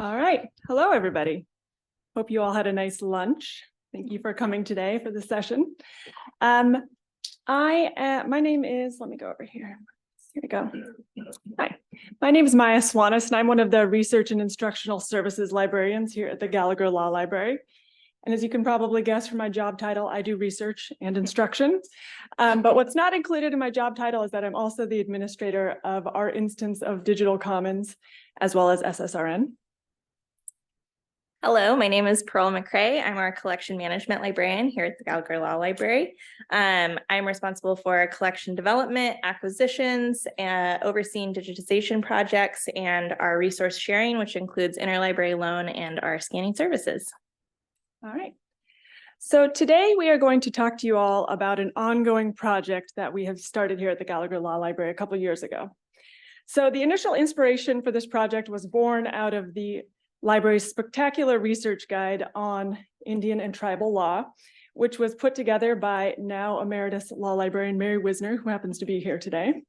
All right. Hello, everybody. Hope you all had a nice lunch. Thank you for coming today for the session. My name is, let me go over here. Here we go. Hi, my name is Maya Swanes, and I'm one of the Research and Instructional Services librarians here at the Gallagher Law Library. And as you can probably guess from my job title, I do research and instruction. But what's not included in my job title is that I'm also the administrator of our instance of Digital Commons, as well as SSRN. Hello, my name is Pearl McCrae. I'm our collection management librarian here at the Gallagher Law Library. I'm responsible for collection development, acquisitions, overseeing digitization projects, and our resource sharing, which includes interlibrary loan and our scanning services. All right. So today we are going to talk to you all about an ongoing project that we have started here at the Gallagher Law Library a couple of years ago. So the initial inspiration for this project was born out of the library's spectacular research guide on Indian and tribal law, which was put together by now emeritus law librarian Mary Wisner, who happens to be here today.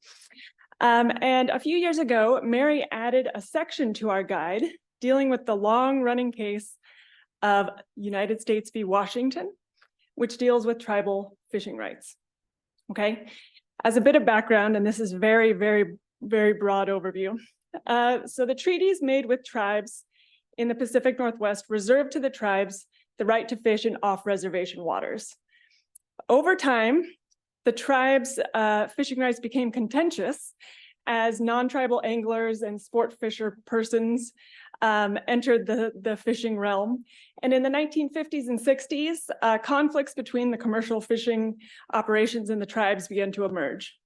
And a few years ago, Mary added a section to our guide dealing with the long-running case of United States v. Washington, which deals with tribal fishing rights. Okay, as a bit of background, and this is very, very, very broad overview. So the treaties made with tribes in the Pacific Northwest reserved to the tribes the right to fish in off-reservation waters. Over time, the tribes' fishing rights became contentious as non-tribal anglers and sport fisher persons entered the fishing realm. And in the 1950s and 60s, conflicts between the commercial fishing operations and the tribes began to emerge.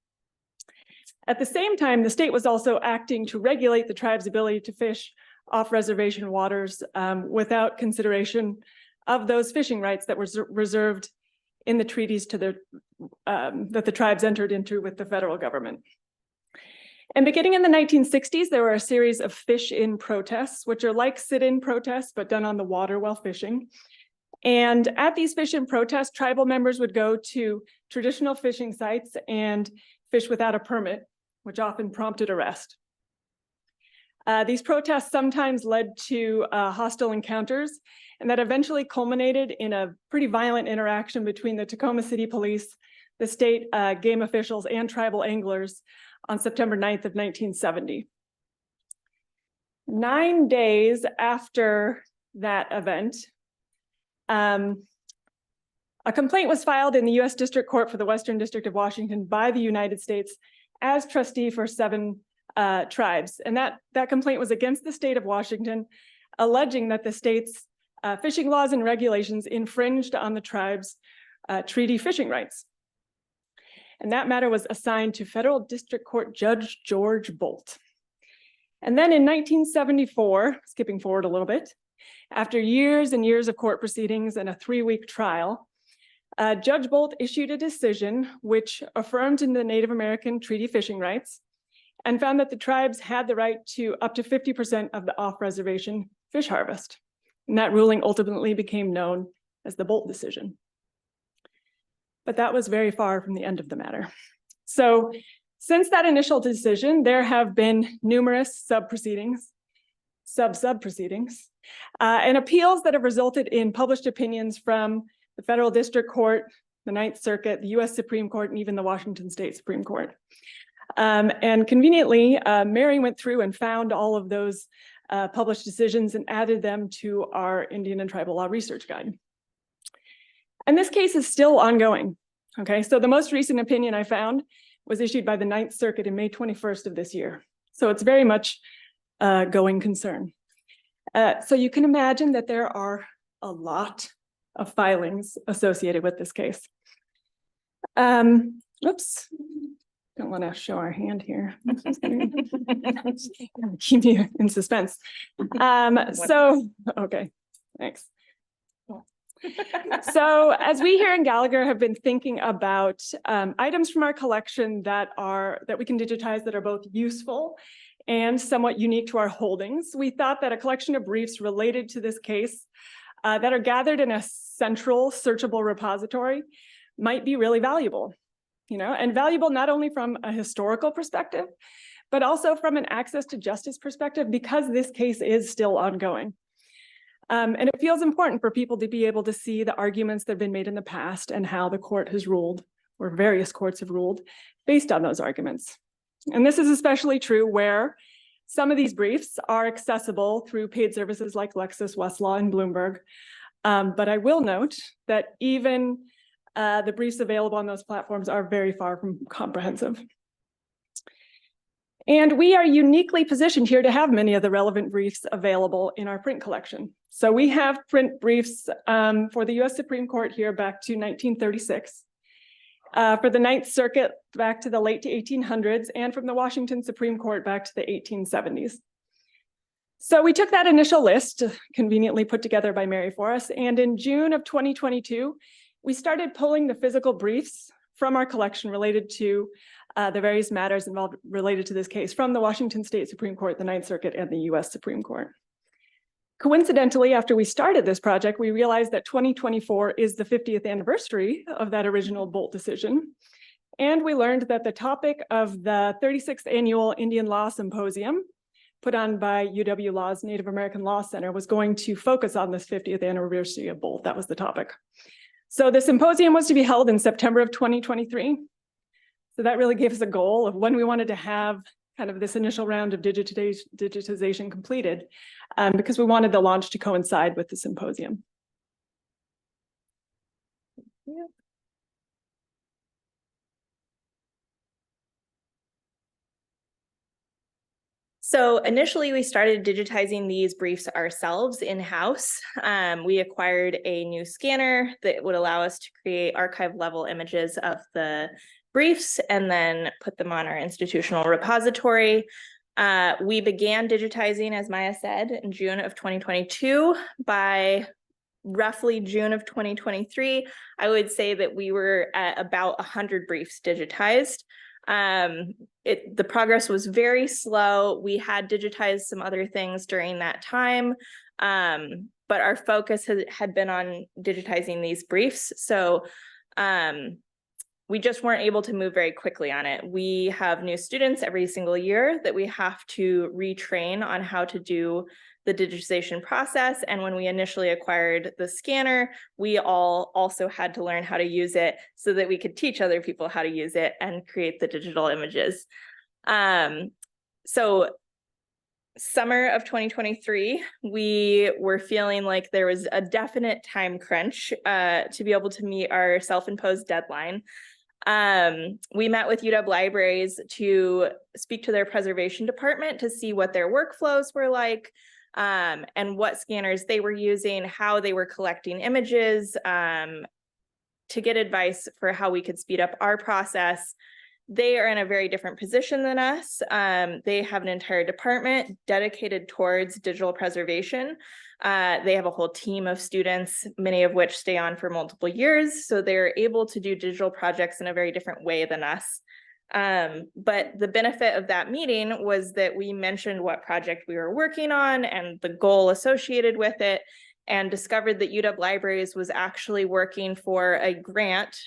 At the same time, the state was also acting to regulate the tribes' ability to fish off-reservation waters without consideration of those fishing rights that were reserved in the treaties that the tribes entered into with the federal government. And beginning in the 1960s, there were a series of fish-in protests, which are like sit-in protests, but done on the water while fishing. And at these fish-in protests, tribal members would go to traditional fishing sites and fish without a permit, which often prompted arrest. These protests sometimes led to hostile encounters, and that eventually culminated in a pretty violent interaction between the Tacoma City Police, the state game officials, and tribal anglers on September 9th of 1970. 9 days after that event, a complaint was filed in the U.S. District Court for the Western District of Washington by the United States as trustee for 7 tribes. And that complaint was against the state of Washington, alleging that the state's fishing laws and regulations infringed on the tribe's treaty fishing rights. And that matter was assigned to Federal District Court Judge George Boldt. And then in 1974, skipping forward a little bit, after years and years of court proceedings and a 3-week trial, Judge Boldt issued a decision which affirmed in the Native American treaty fishing rights and found that the tribes had the right to up to 50% of the off-reservation fish harvest. And that ruling ultimately became known as the Boldt decision. But that was very far from the end of the matter. So since that initial decision, there have been numerous sub-proceedings, and appeals that have resulted in published opinions from the Federal District Court, the Ninth Circuit, the US Supreme Court, and even the Washington State Supreme Court. And conveniently, Mary went through and found all of those published decisions and added them to our Indian and Tribal Law Research Guide. And this case is still ongoing. Okay, so the most recent opinion I found was issued by the Ninth Circuit in May 21st of this year. So it's very much a going concern. So you can imagine that there are a lot of filings associated with this case. Oops. Don't want to show our hand here. Keep you in suspense. Okay, thanks. So as we here in Gallagher have been thinking about items from our collection that we can digitize that are both useful and somewhat unique to our holdings, we thought that a collection of briefs related to this case that are gathered in a central searchable repository might be really valuable. And valuable not only from a historical perspective, but also from an access to justice perspective, because this case is still ongoing. And it feels important for people to be able to see the arguments that have been made in the past and how the court has ruled, or various courts have ruled, based on those arguments. And this is especially true where some of these briefs are accessible through paid services like Lexis, Westlaw, and Bloomberg. But I will note that even the briefs available on those platforms are very far from comprehensive. And we are uniquely positioned here to have many of the relevant briefs available in our print collection. So we have print briefs for the US Supreme Court here back to 1936, for the Ninth Circuit back to the late 1800s, and from the Washington Supreme Court back to the 1870s. So we took that initial list, conveniently put together by Mary for us, and in June of 2022, we started pulling the physical briefs from our collection related to the various matters involved related to this case from the Washington State Supreme Court, the Ninth Circuit, and the US Supreme Court. Coincidentally, after we started this project, we realized that 2024 is the 50th anniversary of that original Boldt decision. And we learned that the topic of the 36th Annual Indian Law Symposium, put on by UW Law's Native American Law Center, was going to focus on this 50th anniversary of Boldt. That was the topic. So the symposium was to be held in September of 2023. So that really gave us a goal of when we wanted to have kind of this initial round of digitization completed, because we wanted the launch to coincide with the symposium. Yeah. So initially, we started digitizing these briefs ourselves in-house. We acquired a new scanner that would allow us to create archive-level images of the briefs and then put them on our institutional repository. We began digitizing, as Maya said, in June of 2022. By roughly June of 2023, I would say that we were at about 100 briefs digitized. The progress was very slow. We had digitized some other things during that time, but our focus had been on digitizing these briefs. So we just weren't able to move very quickly on it. We have new students every single year that we have to retrain on how to do the digitization process. And when we initially acquired the scanner, we all also had to learn how to use it so that we could teach other people how to use it and create the digital images. So summer of 2023, we were feeling like there was a definite time crunch to be able to meet our self-imposed deadline. We met with UW Libraries to speak to their preservation department to see what their workflows were like, and what scanners they were using, how they were collecting images, to get advice for how we could speed up our process. They are in a very different position than us. They have an entire department dedicated towards digital preservation. They have a whole team of students, many of which stay on for multiple years. So they're able to do digital projects in a very different way than us. But the benefit of that meeting was that we mentioned what project we were working on and the goal associated with it, and discovered that UW Libraries was actually working for a grant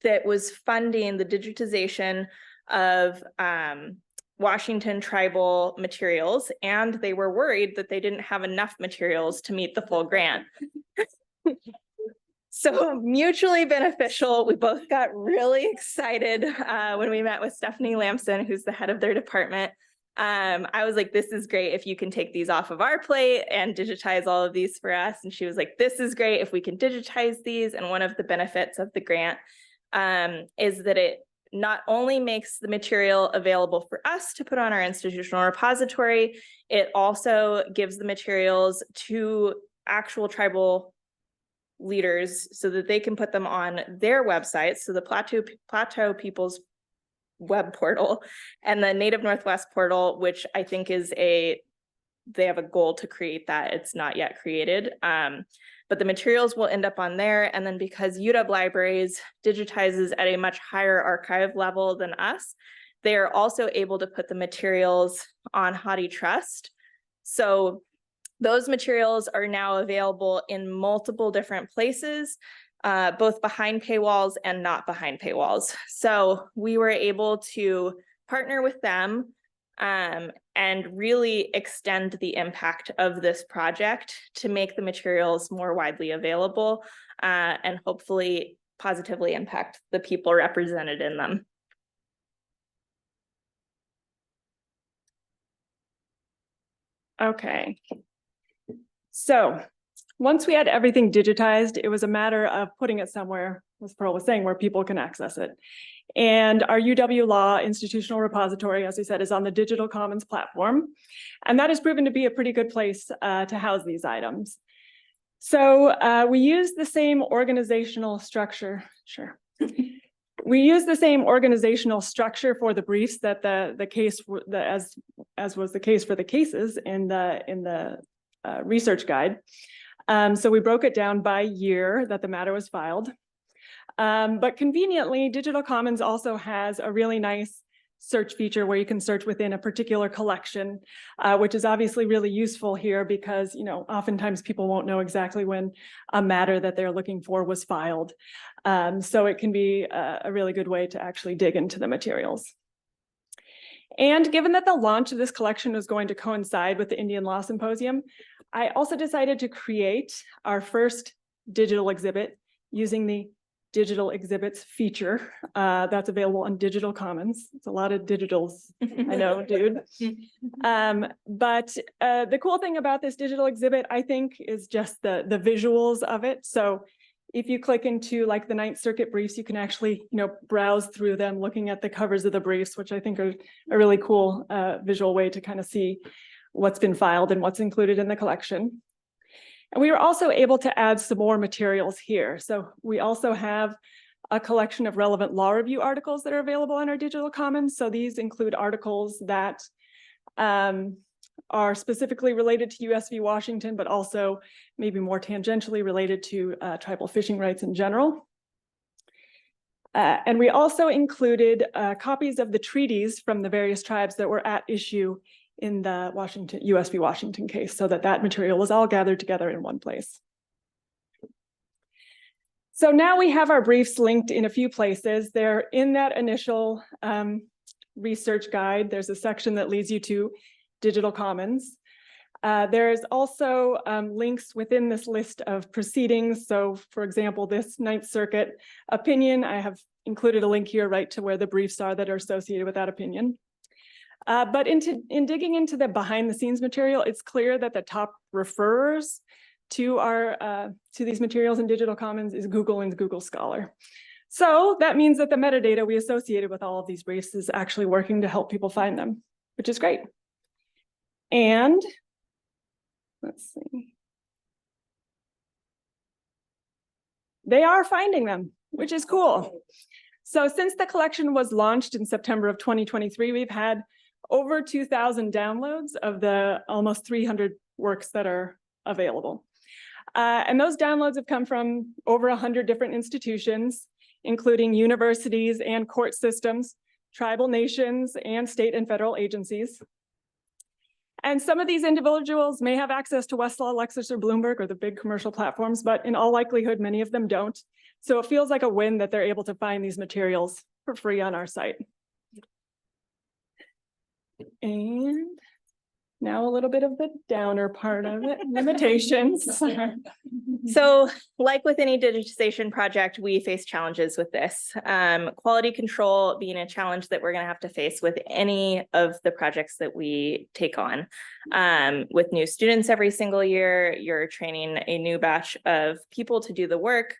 that was funding the digitization of Washington tribal materials, and they were worried that they didn't have enough materials to meet the full grant. So mutually beneficial. We both got really excited when we met with Stephanie Lamson, who's the head of their department. I was like, this is great if you can take these off of our plate and digitize all of these for us. And she was like, this is great if we can digitize these. And one of the benefits of the grant is that it not only makes the material available for us to put on our institutional repository, it also gives the materials to actual tribal leaders so that they can put them on their websites. So the Plateau People's web portal and the Native Northwest portal, which I think is they have a goal to create that. It's not yet created. But the materials will end up on there. And then because UW Libraries digitizes at a much higher archive level than us, they are also able to put the materials on HathiTrust. So those materials are now available in multiple different places, both behind paywalls and not behind paywalls. So we were able to partner with them and really extend the impact of this project to make the materials more widely available and hopefully positively impact the people represented in them. Okay. So once we had everything digitized, it was a matter of putting it somewhere, as Pearl was saying, where people can access it. And our UW Law institutional repository, as we said, is on the Digital Commons platform. And that has proven to be a pretty good place to house these items. So we use the same organizational structure. Sure. We use the same organizational structure for the briefs that the case, as was the case for the cases in the research guide. So we broke it down by year that the matter was filed. But conveniently, Digital Commons also has a really nice search feature where you can search within a particular collection, which is obviously really useful here because, you know, oftentimes people won't know exactly when a matter that they're looking for was filed. So it can be a really good way to actually dig into the materials. And given that the launch of this collection is going to coincide with the Indian Law Symposium, I also decided to create our first digital exhibit using the digital exhibits feature that's available on Digital Commons. It's a lot of digitals, I know, dude. But the cool thing about this digital exhibit, I think, is just the visuals of it. So if you click into like the Ninth Circuit briefs, you can actually, you know, browse through them, looking at the covers of the briefs, which I think are a really cool visual way to kind of see what's been filed and what's included in the collection. And we were also able to add some more materials here. So we also have a collection of relevant law review articles that are available on our Digital Commons. So these include articles that are specifically related to US v. Washington, but also maybe more tangentially related to tribal fishing rights in general. And we also included copies of the treaties from the various tribes that were at issue in the US v. Washington case, so that material was all gathered together in one place. So now we have our briefs linked in a few places. They're in that initial research guide. There's a section that leads you to Digital Commons. There's also links within this list of proceedings. So for example, this Ninth Circuit opinion, I have included a link here right to where the briefs are that are associated with that opinion. But in digging into the behind the scenes material, it's clear that the top referrers to these materials in Digital Commons is Google and Google Scholar. So that means that the metadata we associated with all of these briefs is actually working to help people find them, which is great. And let's see. They are finding them, which is cool. So since the collection was launched in September of 2023, we've had over 2,000 downloads of the almost 300 works that are available. And those downloads have come from over 100 different institutions, including universities and court systems, tribal nations, and state and federal agencies. And some of these individuals may have access to Westlaw, Lexis, or Bloomberg, or the big commercial platforms, but in all likelihood, many of them don't. So it feels like a win that they're able to find these materials for free on our site. And now a little bit of the downer part of it, limitations. So like with any digitization project, we face challenges with this. Quality control being a challenge that we're going to have to face with any of the projects that we take on. With new students every single year, you're training a new batch of people to do the work.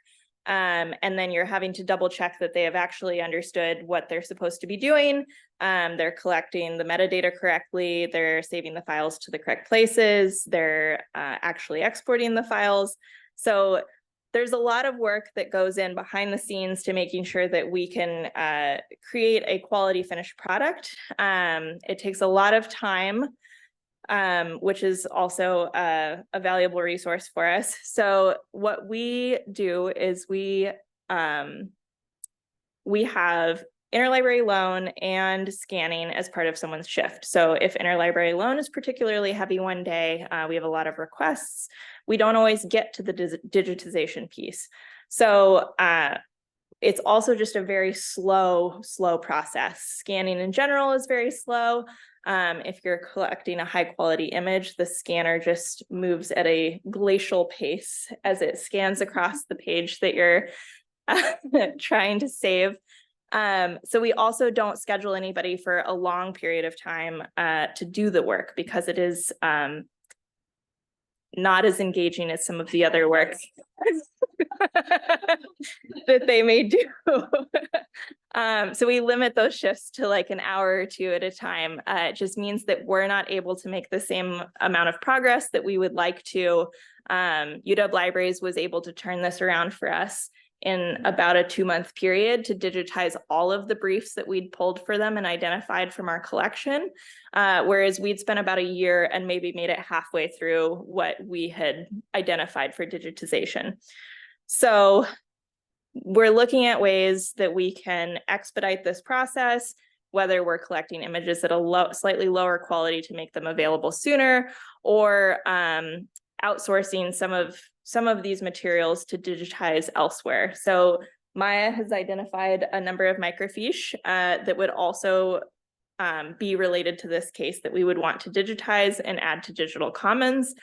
And then you're having to double check that they have actually understood what they're supposed to be doing. They're collecting the metadata correctly. They're saving the files to the correct places. They're actually exporting the files. So there's a lot of work that goes in behind the scenes to making sure that we can create a quality finished product. It takes a lot of time, which is also a valuable resource for us. So what we do is we have interlibrary loan and scanning as part of someone's shift. So if interlibrary loan is particularly heavy one day, we have a lot of requests. We don't always get to the digitization piece. So it's also just a very slow process. Scanning in general is very slow. If you're collecting a high quality image, the scanner just moves at a glacial pace as it scans across the page that you're trying to save. So we also don't schedule anybody for a long period of time to do the work, because it is not as engaging as some of the other work that they may do. So we limit those shifts to like an hour or two at a time. It just means that we're not able to make the same amount of progress that we would like to. UW Libraries was able to turn this around for us in about a 2-month period to digitize all of the briefs that we'd pulled for them and identified from our collection, whereas we'd spent about a year and maybe made it halfway through what we had identified for digitization. So we're looking at ways that we can expedite this process, whether we're collecting images at a slightly lower quality to make them available sooner, or outsourcing some of these materials to digitize elsewhere. So Maya has identified a number of microfiche that would also be related to this case that we would want to digitize and add to Digital Commons.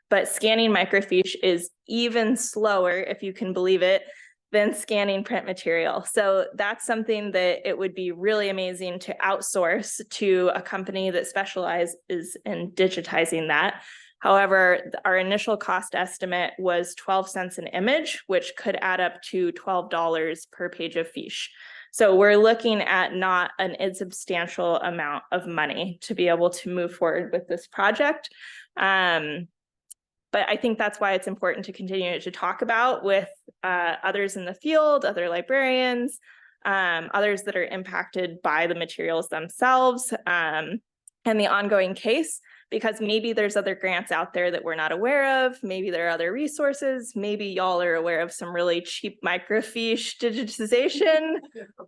But scanning microfiche is even slower, if you can believe it, than scanning print material. So that's something that it would be really amazing to outsource to a company that specializes in digitizing that. However, our initial cost estimate was 12 cents an image, which could add up to $12 per page of fiche. So we're looking at not an insubstantial amount of money to be able to move forward with this project. But I think that's why it's important to continue to talk about with others in the field, other librarians, others that are impacted by the materials themselves, and the ongoing case, because maybe there's other grants out there that we're not aware of. Maybe there are other resources. Maybe y'all are aware of some really cheap microfiche digitization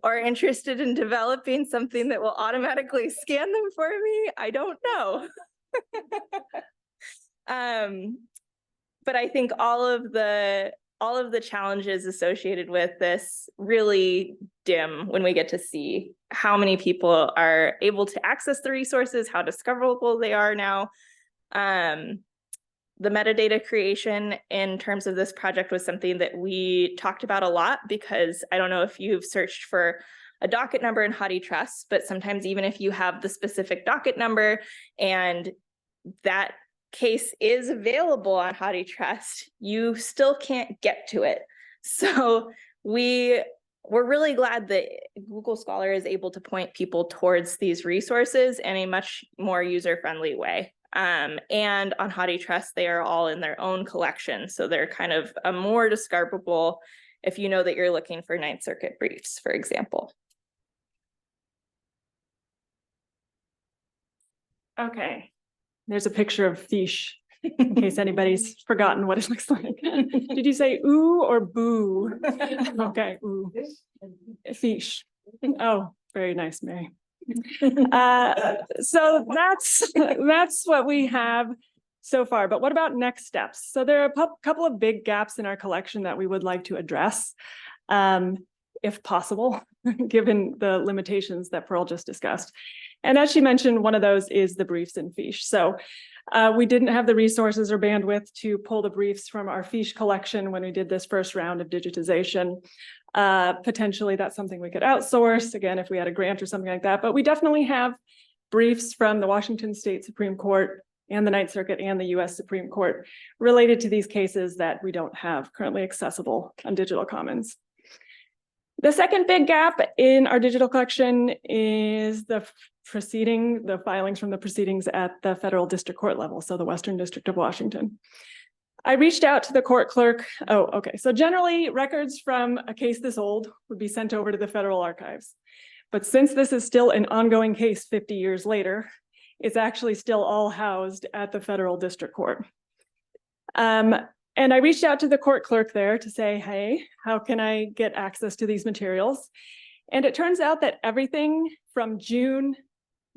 or interested in developing something that will automatically scan them for me. I don't know. But I think all of the challenges associated with this really dim when we get to see how many people are able to access the resources, how discoverable they are now. The metadata creation in terms of this project was something that we talked about a lot, because I don't know if you've searched for a docket number in HathiTrust, but sometimes even if you have the specific docket number and that case is available on HathiTrust, you still can't get to it. So we're really glad that Google Scholar is able to point people towards these resources in a much more user-friendly way. And on HathiTrust, they are all in their own collection. So they're kind of a more discoverable if you know that you're looking for Ninth Circuit briefs, for example. Okay. There's a picture of fiche, in case anybody's forgotten what it looks like. Did you say ooh or boo? Okay, ooh. Fiche. Oh, very nice, Mary. So that's what we have so far. But what about next steps? So there are a couple of big gaps in our collection that we would like to address, if possible, given the limitations that Pearl just discussed. And as she mentioned, one of those is the briefs and fiche. So we didn't have the resources or bandwidth to pull the briefs from our fiche collection when we did this first round of digitization. Potentially that's something we could outsource, again, if we had a grant or something like that. But we definitely have briefs from the Washington State Supreme Court and the Ninth Circuit and the US Supreme Court related to these cases that we don't have currently accessible on Digital Commons. The second big gap in our digital collection is the filings from the proceedings at the federal district court level, so the Western District of Washington. I reached out to the court clerk. Oh, okay. So generally, records from a case this old would be sent over to the federal archives. But since this is still an ongoing case 50 years later, it's actually still all housed at the federal district court. And I reached out to the court clerk there to say, hey, how can I get access to these materials? And it turns out that everything from June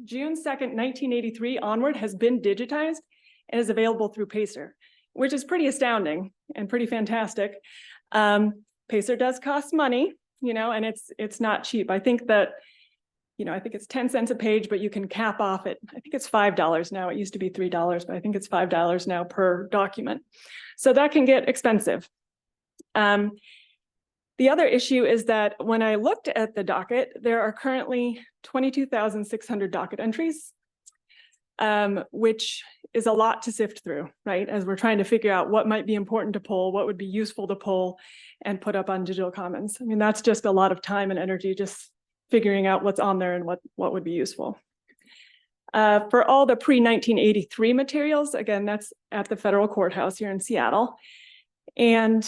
2nd, 1983 onward has been digitized and is available through Pacer, which is pretty astounding and pretty fantastic. Pacer does cost money, and it's not cheap. I think that, I think it's 10 cents a page, but you can cap off it. I think it's $5 now. It used to be $3, but I think it's $5 now per document. So that can get expensive. The other issue is that when I looked at the docket, there are currently 22,600 docket entries, which is a lot to sift through, right? As we're trying to figure out what might be important to pull, what would be useful to pull and put up on Digital Commons. I mean, that's just a lot of time and energy just figuring out what's on there and what would be useful. For all the pre-1983 materials, again, that's at the federal courthouse here in Seattle. And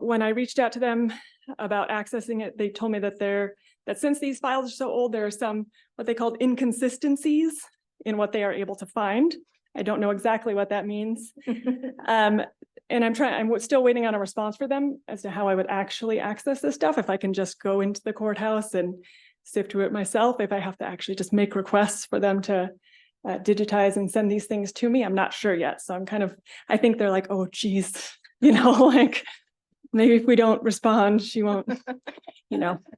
when I reached out to them about accessing it, they told me that since these files are so old, there are some what they called inconsistencies in what they are able to find. I don't know exactly what that means. And I'm still waiting on a response for them as to how I would actually access this stuff. If I can just go into the courthouse and sift through it myself, if I have to actually just make requests for them to digitize and send these things to me, I'm not sure yet. So I think they're like, oh, geez, like maybe if we don't respond, she won't,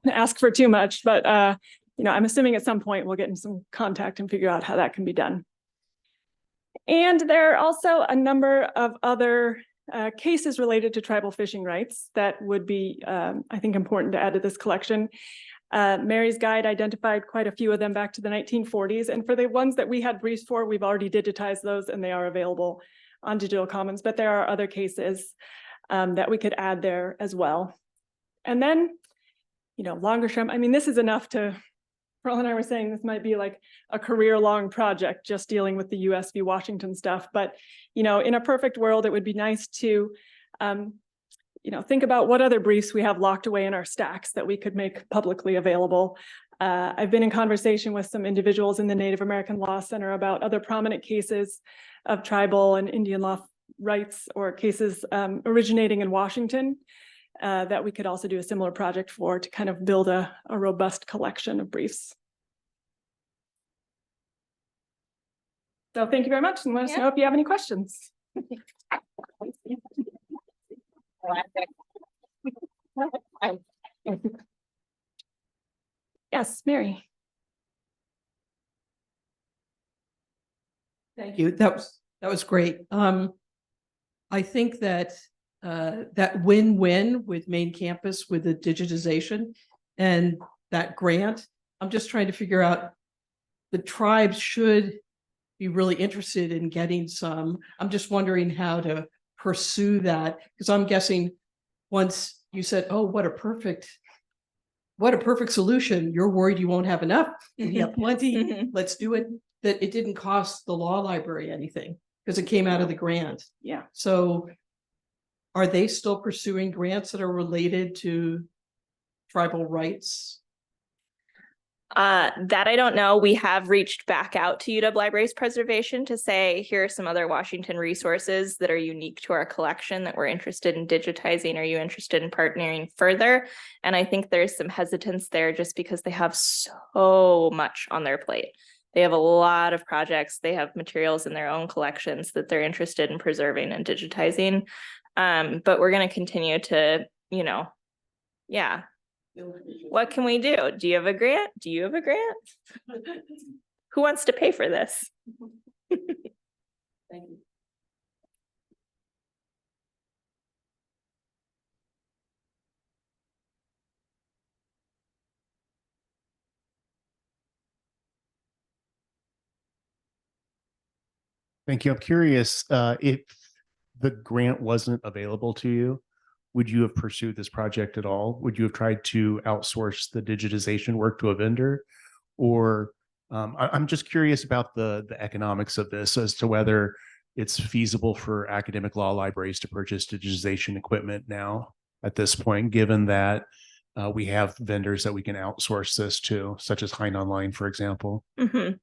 ask for too much. But, I'm assuming at some point we'll get in some contact and figure out how that can be done. And there are also a number of other cases related to tribal fishing rights that would be, I think, important to add to this collection. Mary's guide identified quite a few of them back to the 1940s. And for the ones that we had briefs for, we've already digitized those and they are available on Digital Commons, but there are other cases that we could add there as well. And then, longer term, I mean, this is enough Pearl and I were saying this might be like a career-long project just dealing with the US v. Washington stuff. But, in a perfect world, it would be nice to, think about what other briefs we have locked away in our stacks that we could make publicly available. I've been in conversation with some individuals in the Native American Law Center about other prominent cases of tribal and Indian law rights or cases originating in Washington that we could also do a similar project for to kind of build a robust collection of briefs. So thank you very much and let us know if you have any questions. Yes, Mary. Thank you. That was great. I think that that win-win with main campus with the digitization and that grant, I'm just trying to figure out the tribes should be really interested in getting some. I'm just wondering how to pursue that, because I'm guessing once you said, oh, what a perfect solution, you're worried you won't have enough. You have plenty. Let's do it. That it didn't cost the law library anything because it came out of the grant. Yeah. So are they still pursuing grants that are related to tribal rights? That I don't know. We have reached back out to UW Libraries Preservation to say, here are some other Washington resources that are unique to our collection that we're interested in digitizing. Are you interested in partnering further? And I think there's some hesitance there just because they have so much on their plate. They have a lot of projects. They have materials in their own collections that they're interested in preserving and digitizing. But we're going to continue to, what can we do? Do you have a grant? Do you have a grant? Who wants to pay for this? Thank you. Thank you. I'm curious if the grant wasn't available to you, would you have pursued this project at all? Would you have tried to outsource the digitization work to a vendor? Or I'm just curious about the economics of this as to whether it's feasible for academic law libraries to purchase digitization equipment now at this point, given that we have vendors that we can outsource this to, such as Hein Online, for example. Mm-hmm.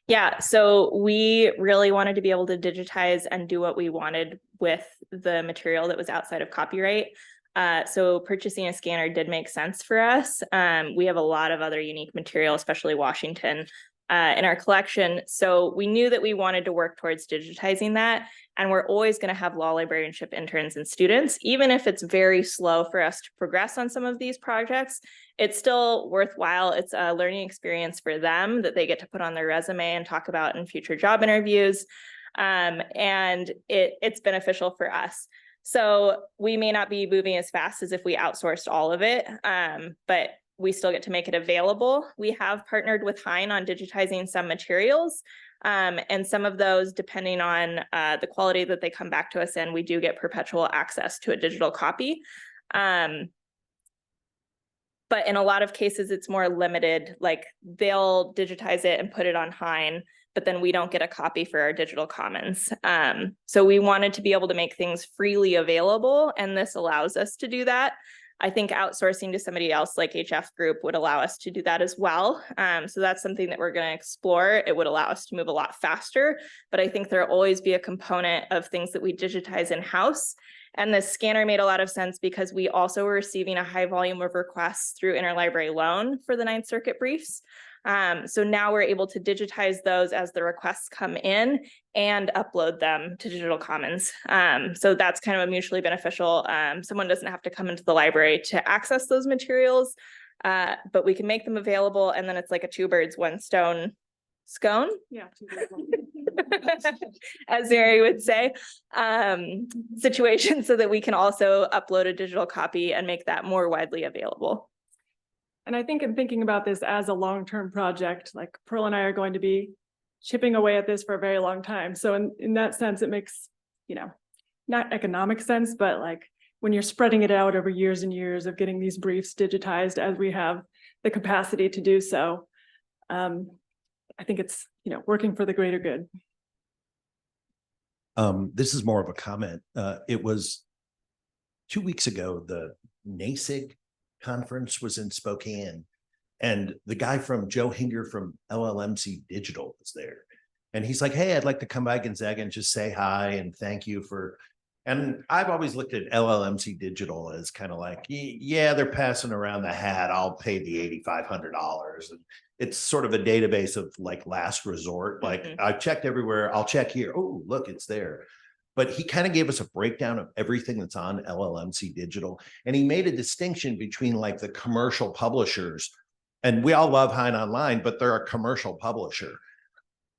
Yeah, so we really wanted to be able to digitize and do what we wanted with the material that was outside of copyright. So purchasing a scanner did make sense for us. We have a lot of other unique material, especially Washington, in our collection. So we knew that we wanted to work towards digitizing that. And we're always going to have law librarianship interns and students, even if it's very slow for us to progress on some of these projects. It's still worthwhile. It's a learning experience for them that they get to put on their resume and talk about in future job interviews. And it's beneficial for us. So we may not be moving as fast as if we outsourced all of it, but we still get to make it available. We have partnered with Hein on digitizing some materials, and some of those, depending on the quality that they come back to us in, we do get perpetual access to a digital copy. But in a lot of cases, it's more limited, like they'll digitize it and put it on Hein, but then we don't get a copy for our digital commons. So we wanted to be able to make things freely available, and this allows us to do that. I think outsourcing to somebody else like HF Group would allow us to do that as well. So that's something that we're going to explore. It would allow us to move a lot faster, but I think there'll always be a component of things that we digitize in-house. And the scanner made a lot of sense because we also were receiving a high volume of requests through interlibrary loan for the Ninth Circuit briefs. So now we're able to digitize those as the requests come in and upload them to digital commons. So that's kind of a mutually beneficial. Someone doesn't have to come into the library to access those materials, but we can make them available. And then it's like a two birds, one stone scone. Yeah. As Mary would say, situation so that we can also upload a digital copy and make that more widely available. And I think in thinking about this as a long-term project, like Pearl and I are going to be chipping away at this for a very long time. So in that sense, it makes, not economic sense, but like when you're spreading it out over years and years of getting these briefs digitized as we have the capacity to do so, I think it's, working for the greater good. This is more of a comment. It was 2 weeks ago, the NASIG conference was in Spokane, and the guy from Joe Hinger from LLMC Digital was there. And he's like, hey, I'd like to come by Gonzaga and just say hi and thank you for, and I've always looked at LLMC Digital as kind of like, yeah, they're passing around the hat. I'll pay the $8,500. And it's sort of a database of like last resort. Like I've checked everywhere. I'll check here. Oh, look, it's there. But he kind of gave us a breakdown of everything that's on LLMC Digital. And he made a distinction between like the commercial publishers, and we all love Hein Online, but they're a commercial publisher.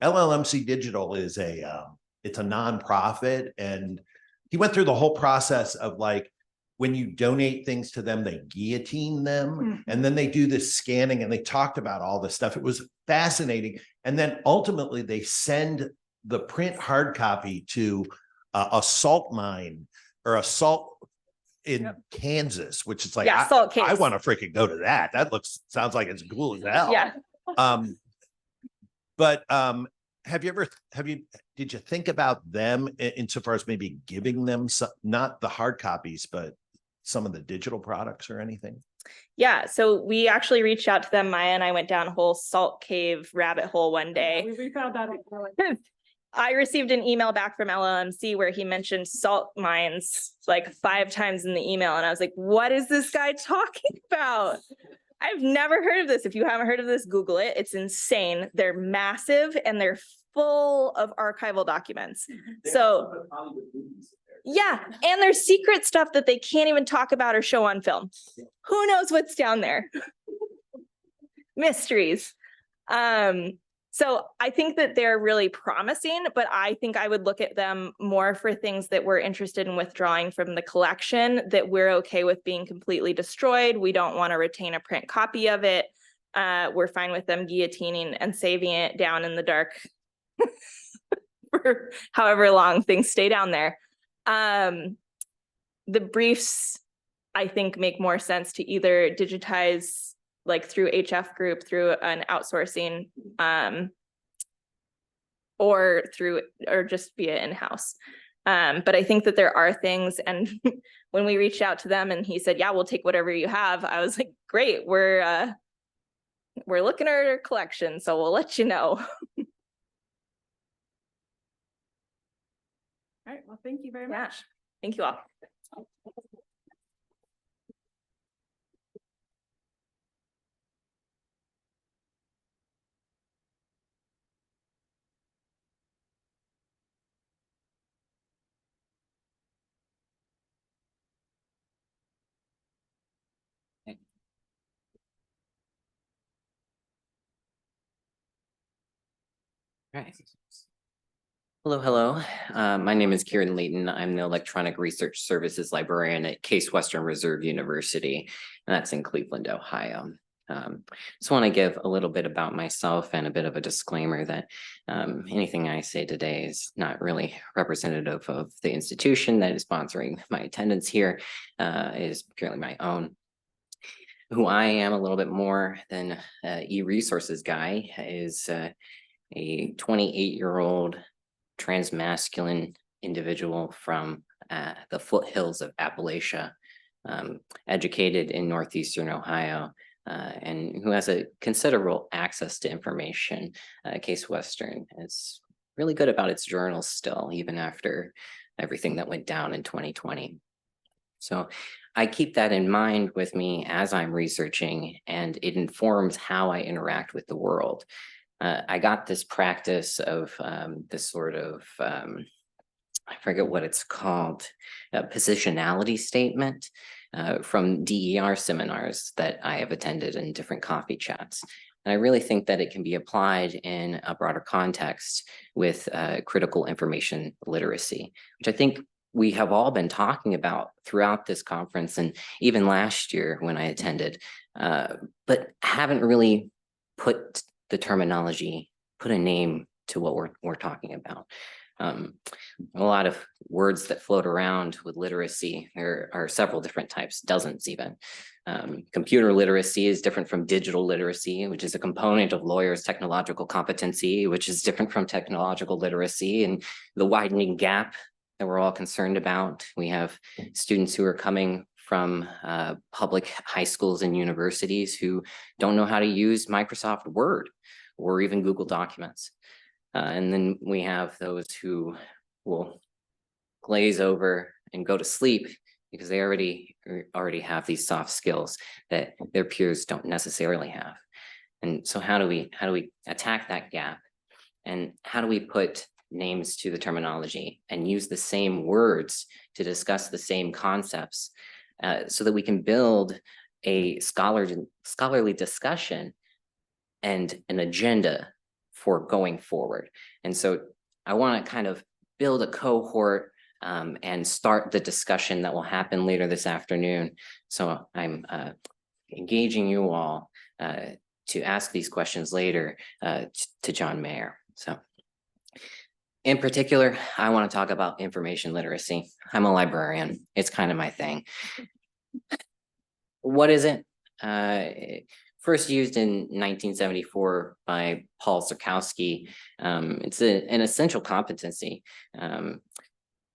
LLMC Digital is it's a nonprofit. And he went through the whole process of like, when you donate things to them, they guillotine them, and then they do this scanning, and they talked about all this stuff. It was fascinating. And then ultimately they send the print hard copy to a salt mine or a salt in Kansas, which is like, salt case. I want to freaking go to that. That sounds like it's cool as hell. Yeah. But did you think about them insofar as maybe giving them some, not the hard copies, but some of the digital products or anything? Yeah, so we actually reached out to them. Maya and I went down a whole salt cave rabbit hole one day. We found that. I received an email back from LLMC where he mentioned salt mines like 5 times in the email. And I was like, what is this guy talking about? I've never heard of this. If you haven't heard of this, Google it. It's insane. They're massive and they're full of archival documents. So yeah, and there's secret stuff that they can't even talk about or show on film. Who knows what's down there? Mysteries. So I think that they're really promising, but I think I would look at them more for things that we're interested in withdrawing from the collection, that we're okay with being completely destroyed. We don't want to retain a print copy of it. We're fine with them guillotining and saving it down in the dark for however long things stay down there. The briefs, I think, make more sense to either digitize like through HF Group, through an outsourcing, or just via in-house. But I think that there are things, and when we reached out to them and he said, yeah, we'll take whatever you have, I was like, great, we're looking at our collection, so we'll let you know. All right, well, thank you very much. Thank you all. Right. Hello. My name is Kieran Layton. I'm the Electronic Research Services Librarian at Case Western Reserve University, and that's in Cleveland, Ohio. Just want to give a little bit about myself and a bit of a disclaimer that anything I say today is not really representative of the institution that is sponsoring my attendance here. It is purely my own. Who I am a little bit more than e-resources guy is a 28-year-old transmasculine individual from the foothills of Appalachia, educated in Northeastern Ohio, and who has a considerable access to information. Case Western is really good about its journals still, even after everything that went down in 2020. So I keep that in mind with me as I'm researching, and it informs how I interact with the world. I got this practice of this sort of, I forget what it's called, a positionality statement from DER seminars that I have attended in different coffee chats. And I really think that it can be applied in a broader context with critical information literacy, which I think we have all been talking about throughout this conference and even last year when I attended, but haven't really put the terminology, put a name to what we're talking about. A lot of words that float around with literacy. There are several different types, dozens even. Computer literacy is different from digital literacy, which is a component of lawyers' technological competency, which is different from technological literacy, and the widening gap that we're all concerned about. We have students who are coming from public high schools and universities who don't know how to use Microsoft Word or even Google Documents. And then we have those who will glaze over and go to sleep because they already have these soft skills that their peers don't necessarily have. And so how do we attack that gap? And how do we put names to the terminology and use the same words to discuss the same concepts so that we can build a scholarly discussion and an agenda for going forward? And so I want to kind of build a cohort and start the discussion that will happen later this afternoon. So I'm engaging you all to ask these questions later to John Mayer. So in particular, I want to talk about information literacy. I'm a librarian. It's kind of my thing. What is it? First used in 1974 by Paul Sarkowski. It's an essential competency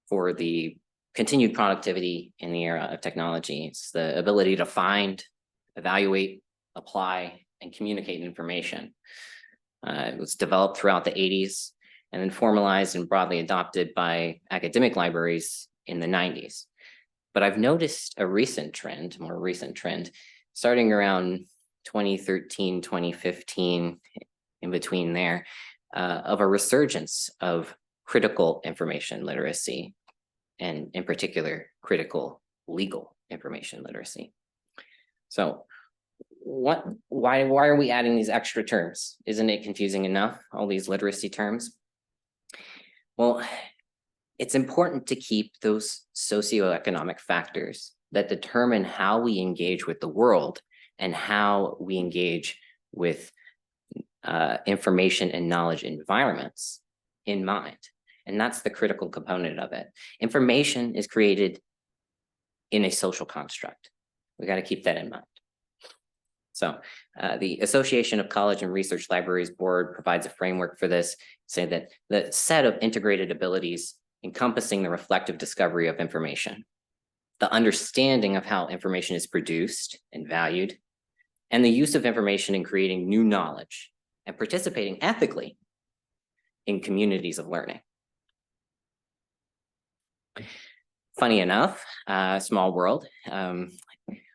for the continued productivity in the era of technology. It's the ability to find, evaluate, apply, and communicate information. It was developed throughout the 80s and then formalized and broadly adopted by academic libraries in the 90s. But I've noticed a more recent trend, starting around 2013, 2015, in between there, of a resurgence of critical information literacy, and in particular, critical legal information literacy. So why are we adding these extra terms? Isn't it confusing enough, all these literacy terms? Well, it's important to keep those socioeconomic factors that determine how we engage with the world and how we engage with information and knowledge environments in mind. And that's the critical component of it. Information is created in a social construct. We got to keep that in mind. So the Association of College and Research Libraries Board provides a framework for this, saying that the set of integrated abilities encompassing the reflective discovery of information, the understanding of how information is produced and valued, and the use of information in creating new knowledge and participating ethically in communities of learning. Funny enough, small world,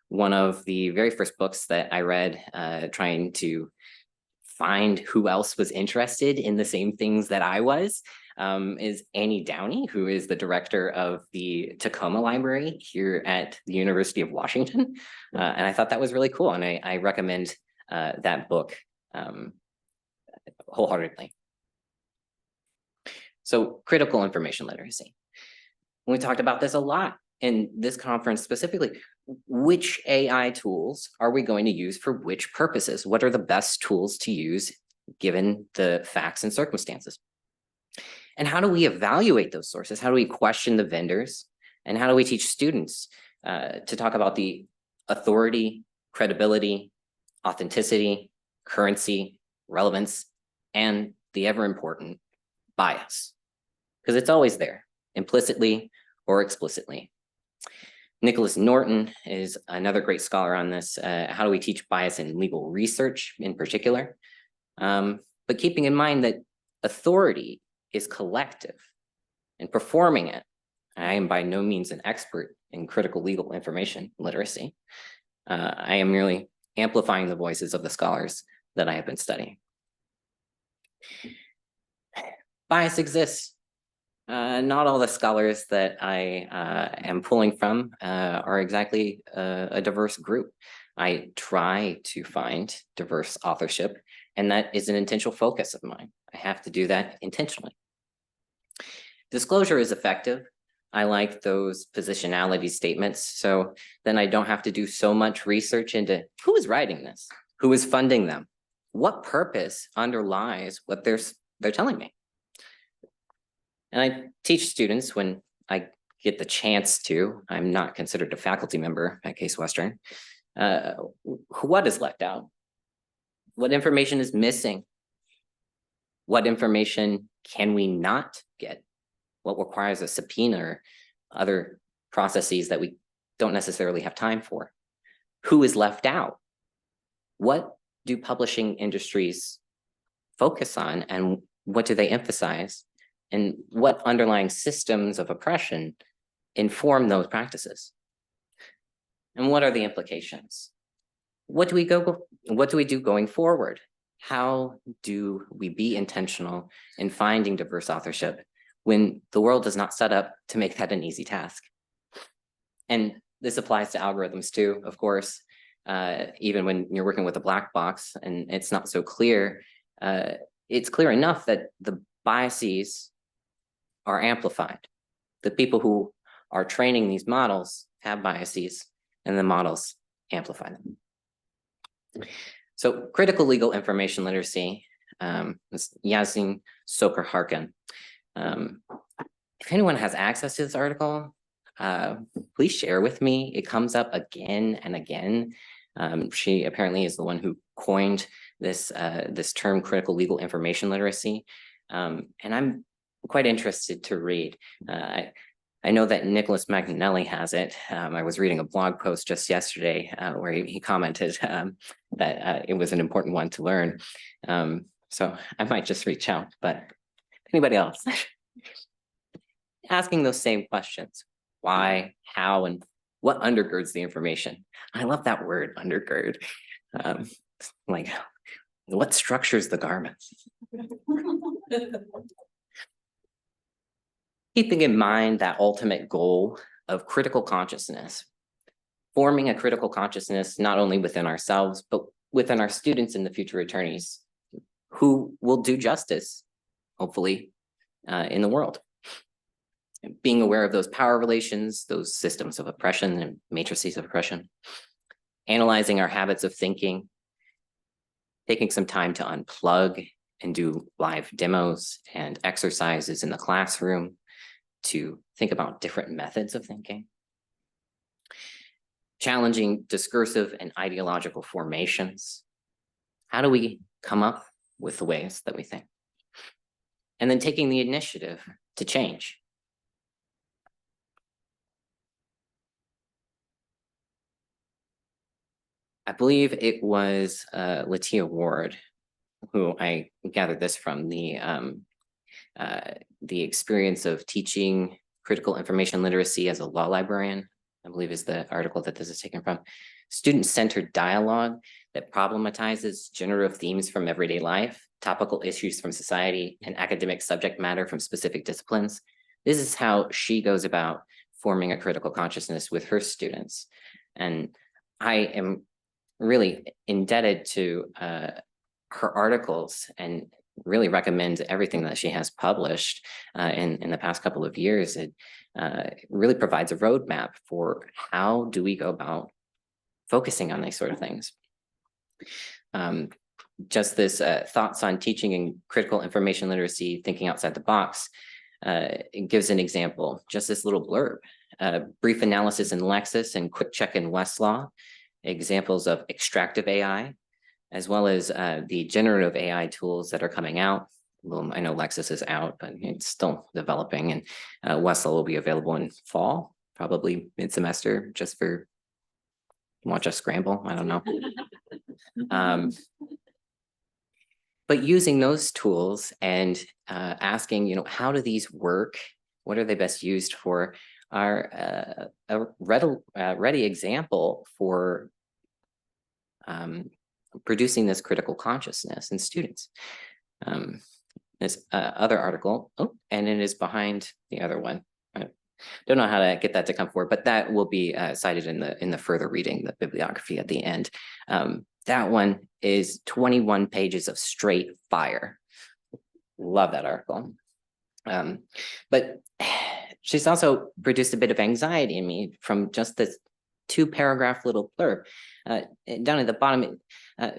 one of the very first books that I read trying to find who else was interested in the same things that I was is Annie Downey, who is the director of the Tacoma Library here at the University of Washington. And I thought that was really cool. And I recommend that book wholeheartedly. So critical information literacy. We talked about this a lot in this conference specifically. Which AI tools are we going to use for which purposes? What are the best tools to use given the facts and circumstances? And how do we evaluate those sources? How do we question the vendors? And how do we teach students to talk about the authority, credibility, authenticity, currency, relevance, and the ever important bias? Because it's always there, implicitly or explicitly. Nicholas Norton is another great scholar on this. How do we teach bias in legal research in particular? But keeping in mind that authority is collective, and performing it. I am by no means an expert in critical legal information literacy. I am merely amplifying the voices of the scholars that I have been studying. Bias exists. Not all the scholars that I am pulling from are exactly a diverse group. I try to find diverse authorship, and that is an intentional focus of mine. I have to do that intentionally. Disclosure is effective. I like those positionality statements, so then I don't have to do so much research into who is writing this, who is funding them, what purpose underlies what they're telling me. And I teach students when I get the chance to. I'm not considered a faculty member at Case Western. What is left out? What information is missing? What information can we not get? What requires a subpoena or other processes that we don't necessarily have time for? Who is left out? What do publishing industries focus on, and what do they emphasize? And what underlying systems of oppression inform those practices? And what are the implications? What do we do going forward? How do we be intentional in finding diverse authorship when the world is not set up to make that an easy task? And this applies to algorithms too, of course. Even when you're working with a black box and it's not so clear, it's clear enough that the biases are amplified. The people who are training these models have biases, and the models amplify them. So critical legal information literacy, Yasin Soker Harkin. If anyone has access to this article, please share with me. It comes up again and again. She apparently is the one who coined this term critical legal information literacy. And I'm quite interested to read. I know that Nicholas McNally has it. I was reading a blog post just yesterday where he commented that it was an important one to learn. So I might just reach out, but anybody else? Asking those same questions: why, how, and what undergirds the information? I love that word, undergird. Like, what structures the garments? Keeping in mind that ultimate goal of critical consciousness, forming a critical consciousness not only within ourselves, but within our students and the future attorneys who will do justice, hopefully, in the world. Being aware of those power relations, those systems of oppression and matrices of oppression, analyzing our habits of thinking, taking some time to unplug and do live demos and exercises in the classroom to think about different methods of thinking, challenging discursive and ideological formations. How do we come up with the ways that we think? And then taking the initiative to change. I believe it was Latia Ward, who I gathered this from, the experience of teaching critical information literacy as a law librarian, I believe is the article that this is taken from. Student-centered dialogue that problematizes generative themes from everyday life, topical issues from society, and academic subject matter from specific disciplines. This is how she goes about forming a critical consciousness with her students. And I am really indebted to her articles and really recommend everything that she has published in the past couple of years. It really provides a roadmap for how do we go about focusing on these sort of things. Just this thoughts on teaching and critical information literacy, thinking outside the box. It gives an example, just this little blurb, brief analysis in Lexis and quick check in Westlaw, examples of extractive AI, as well as the generative AI tools that are coming out. Well, I know Lexis is out, but it's still developing, and Westlaw will be available in fall, probably mid-semester, just for watch us scramble. I don't know. But using those tools and asking, how do these work? What are they best used for? Are a ready example for producing this critical consciousness in students. This other article, and it is behind the other one. I don't know how to get that to come forward, but that will be cited in the further reading, the bibliography at the end. That one is 21 pages of straight fire. Love that article. But she's also produced a bit of anxiety in me from just this 2-paragraph little blurb. Down at the bottom,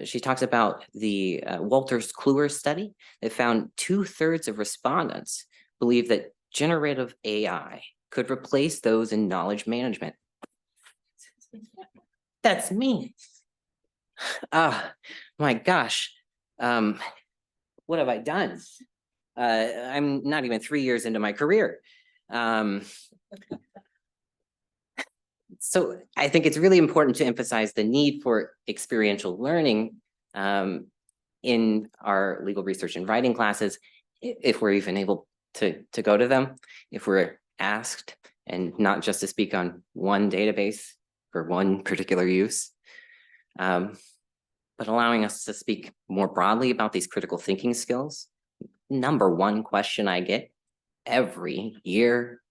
she talks about the Wolters Kluwer study. They found 2/3 of respondents believe that generative AI could replace those in knowledge management. That's me. My gosh. What have I done? I'm not even 3 years into my career. So I think it's really important to emphasize the need for experiential learning in our legal research and writing classes, if we're even able to go to them, if we're asked, and not just to speak on one database for one particular use, but allowing us to speak more broadly about these critical thinking skills. Number one question I get every year,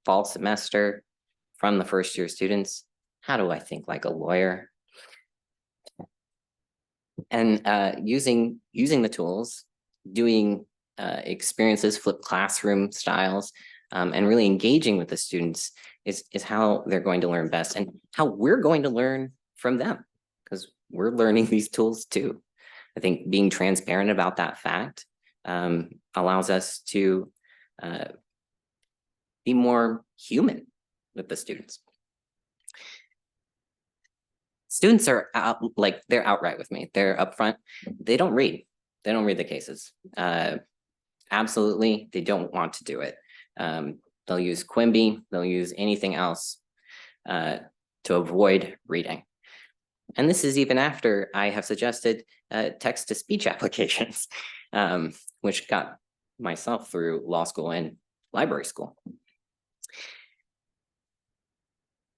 fall semester, from the first year students: how do I think like a lawyer? And using the tools, doing experiences, flipped classroom styles, and really engaging with the students is how they're going to learn best, and how we're going to learn from them, because we're learning these tools too. I think being transparent about that fact allows us to be more human with the students. Students are they're outright with me. They're upfront. They don't read. They don't read the cases. Absolutely, they don't want to do it. They'll use Quimby. They'll use anything else to avoid reading. And this is even after I have suggested text-to-speech applications, which got myself through law school and library school.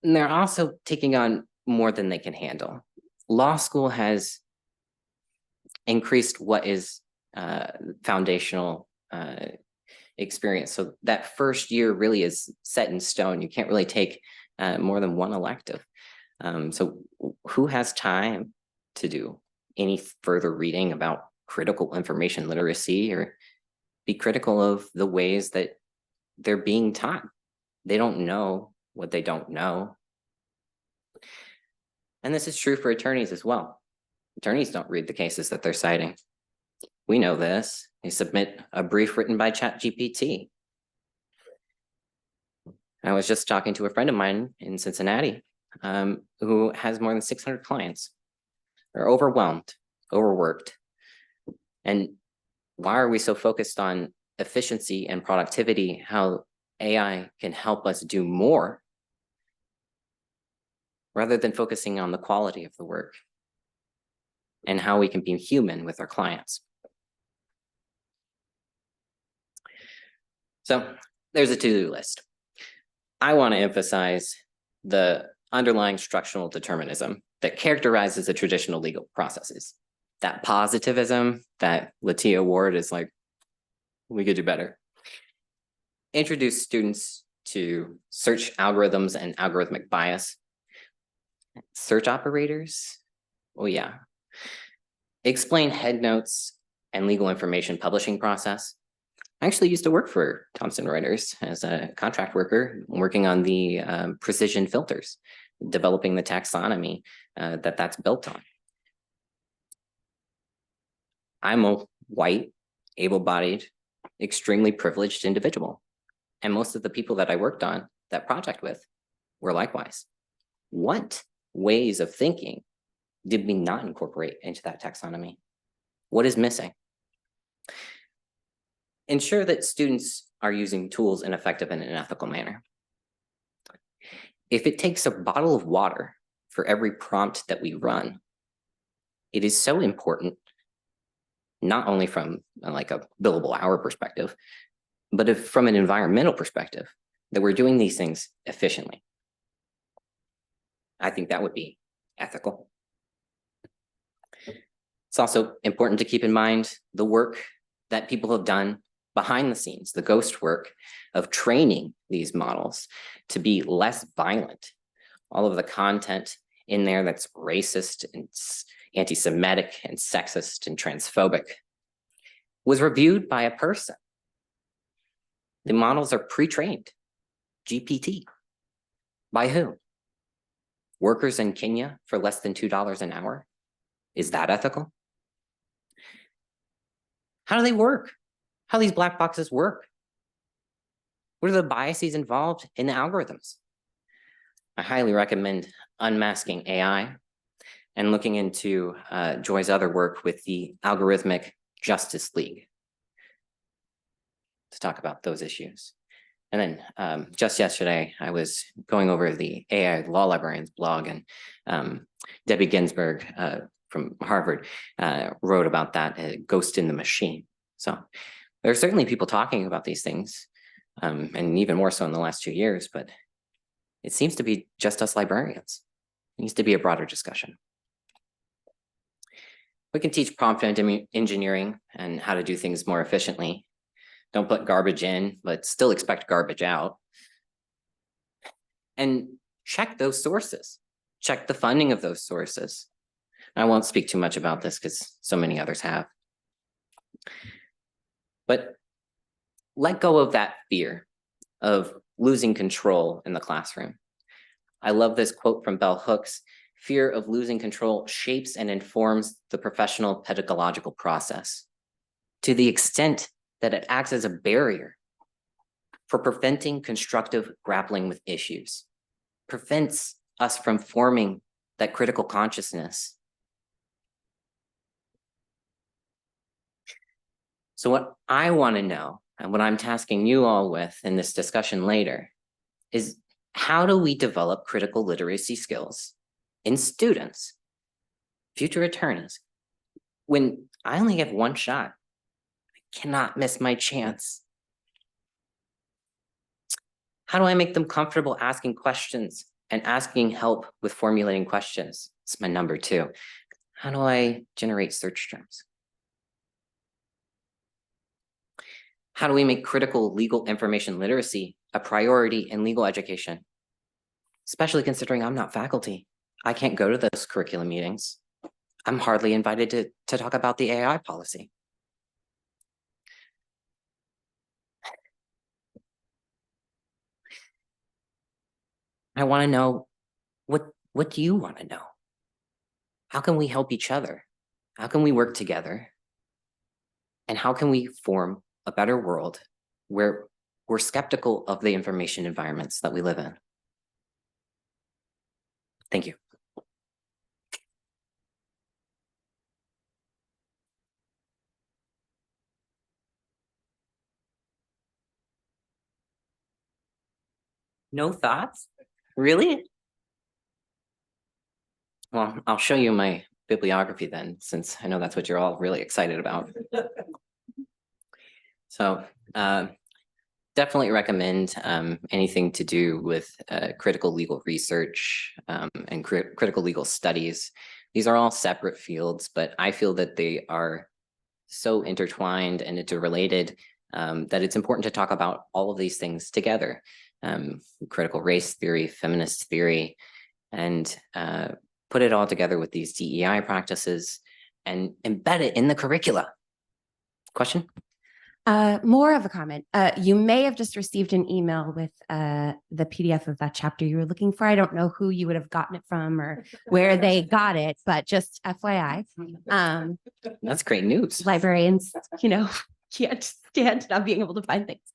And they're also taking on more than they can handle. Law school has increased what is foundational experience. So that first year really is set in stone. You can't really take more than one elective. So who has time to do any further reading about critical information literacy or be critical of the ways that they're being taught? They don't know what they don't know. And this is true for attorneys as well. Attorneys don't read the cases that they're citing. We know this. They submit a brief written by ChatGPT. I was just talking to a friend of mine in Cincinnati who has more than 600 clients. They're overwhelmed, overworked. And why are we so focused on efficiency and productivity, how AI can help us do more, rather than focusing on the quality of the work and how we can be human with our clients? So there's a to-do list. I want to emphasize the underlying structural determinism that characterizes the traditional legal processes. That positivism that Latia Ward is like, we could do better. Introduce students to search algorithms and algorithmic bias. Search operators, oh yeah. Explain head notes and legal information publishing process. I actually used to work for Thomson Reuters as a contract worker, working on the precision filters, developing the taxonomy that's built on. I'm a white, able-bodied, extremely privileged individual. And most of the people that I worked on that project with were likewise. What ways of thinking did we not incorporate into that taxonomy? What is missing? Ensure that students are using tools in an effective and an ethical manner. If it takes a bottle of water for every prompt that we run, it is so important, not only from like a billable hour perspective, but if from an environmental perspective, that we're doing these things efficiently. I think that would be ethical. It's also important to keep in mind the work that people have done behind the scenes, the ghost work of training these models to be less violent. All of the content in there that's racist and anti-Semitic and sexist and transphobic was reviewed by a person. The models are pre-trained, GPT. By who? Workers in Kenya for less than $2 an hour? Is that ethical? How do they work? How these black boxes work? What are the biases involved in the algorithms? I highly recommend unmasking AI and looking into Joy's other work with the Algorithmic Justice League to talk about those issues. And then just yesterday, I was going over the AI Law Librarian's blog, and Debbie Ginsburg from Harvard wrote about that, Ghost in the Machine. So there are certainly people talking about these things, and even more so in the last 2 years, but it seems to be just us librarians. It needs to be a broader discussion. We can teach prompt engineering and how to do things more efficiently. Don't put garbage in, but still expect garbage out. And check those sources. Check the funding of those sources. I won't speak too much about this because so many others have. But let go of that fear of losing control in the classroom. I love this quote from Bell Hooks: "Fear of losing control shapes and informs the professional pedagogical process to the extent that it acts as a barrier for preventing constructive grappling with issues, prevents us from forming that critical consciousness." So what I want to know, and what I'm tasking you all with in this discussion later, is how do we develop critical literacy skills in students, future attorneys, when I only have one shot? I cannot miss my chance. How do I make them comfortable asking questions and asking help with formulating questions? It's my number 2. How do I generate search terms? How do we make critical legal information literacy a priority in legal education? Especially considering I'm not faculty. I can't go to those curriculum meetings. I'm hardly invited to talk about the AI policy. I want to know, what do you want to know? How can we help each other? How can we work together? And how can we form a better world where we're skeptical of the information environments that we live in? Thank you. No thoughts? Really? Well, I'll show you my bibliography then, since I know that's what you're all really excited about. So definitely recommend anything to do with critical legal research and critical legal studies. These are all separate fields, but I feel that they are so intertwined and interrelated that it's important to talk about all of these things together. Critical race theory, feminist theory, and put it all together with these DEI practices and embed it in the curricula. More of a comment. You may have just received an email with the PDF of that chapter you were looking for. I don't know who you would have gotten it from or where they got it, but just FYI. That's great news. Librarians, can't stand not being able to find things.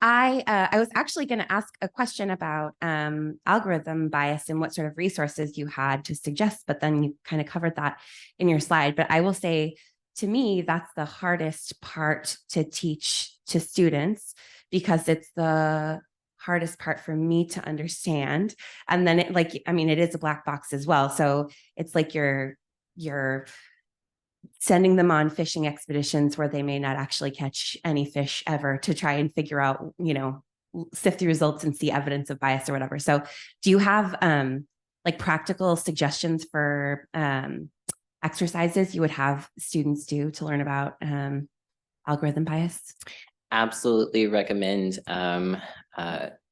I was actually going to ask a question about algorithm bias and what sort of resources you had to suggest, but then you kind of covered that in your slide. But I will say, to me, that's the hardest part to teach to students because it's the hardest part for me to understand. And then it is a black box as well. So it's like you're sending them on fishing expeditions where they may not actually catch any fish ever to try and figure out, sift the results and see evidence of bias or whatever. So do you have practical suggestions for exercises you would have students do to learn about algorithm bias? Absolutely recommend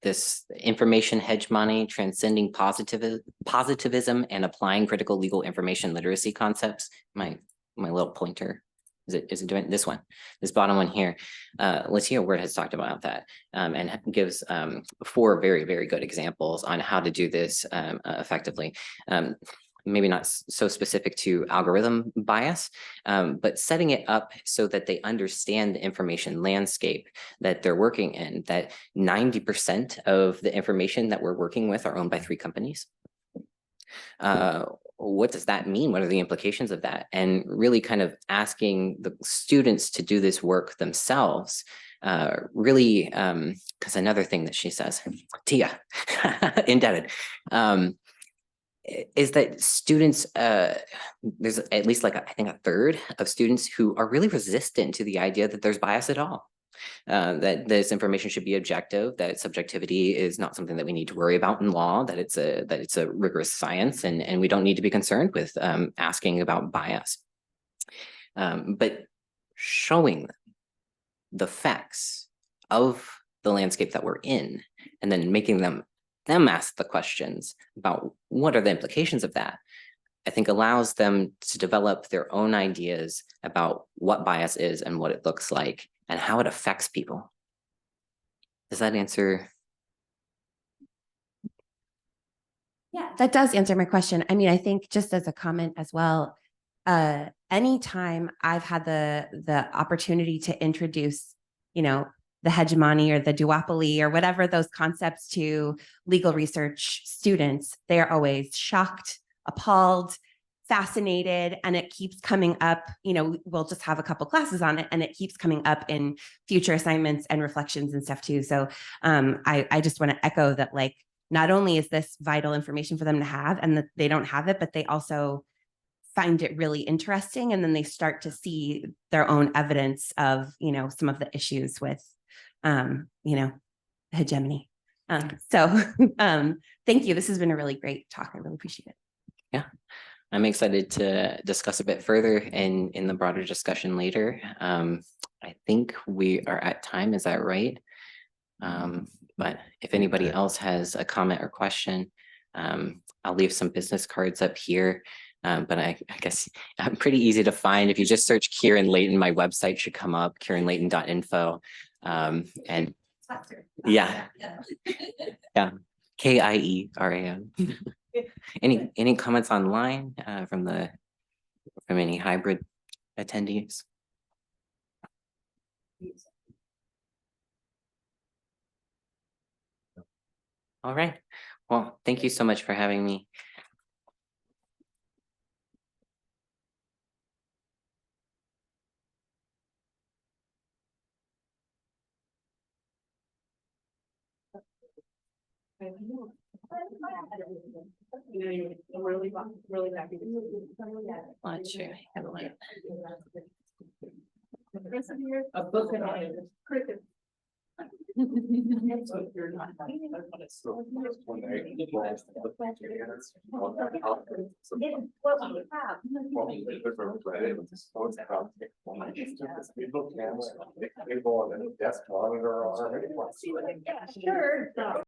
this information hegemony, transcending positivism and applying critical legal information literacy concepts. My little pointer, is it doing this one, this bottom one here? Latia Word has talked about that and gives 4 very, very good examples on how to do this effectively. Maybe not so specific to algorithm bias, but setting it up so that they understand the information landscape that they're working in, that 90% of the information that we're working with are owned by 3 companies. What does that mean? What are the implications of that? And really kind of asking the students to do this work themselves, really, because another thing that she says, Tia, indebted, is that students, there's at least I think a third of students who are really resistant to the idea that there's bias at all. That this information should be objective, that subjectivity is not something that we need to worry about in law, that it's a rigorous science, and we don't need to be concerned with asking about bias. But showing them the facts of the landscape that we're in, and then making them ask the questions about what are the implications of that, I think allows them to develop their own ideas about what bias is and what it looks like and how it affects people. Does that answer? Yeah, that does answer my question. I mean, I think just as a comment as well, anytime I've had the opportunity to introduce, the hegemony or the duopoly or whatever those concepts to legal research students, they're always shocked, appalled, fascinated, and it keeps coming up. We'll just have a couple classes on it and it keeps coming up in future assignments and reflections and stuff too. So I just want to echo that, not only is this vital information for them to have and that they don't have it, but they also find it really interesting. And then they start to see their own evidence of, some of the issues with, hegemony. So thank you. This has been a really great talk. I really appreciate it. Yeah, I'm excited to discuss a bit further in the broader discussion later. I think we are at time. Is that right? But if anybody else has a comment or question, I'll leave some business cards up here. But I guess I'm pretty easy to find. If you just search Kieran Layton, my website should come up, kieranlayton.info. And yeah, yeah, KIERAN. Any comments online from any hybrid attendees? All right. Well, thank you so much for having me. Really happy to Watch your headline. a book and I cricket. Desk monitor. Sure.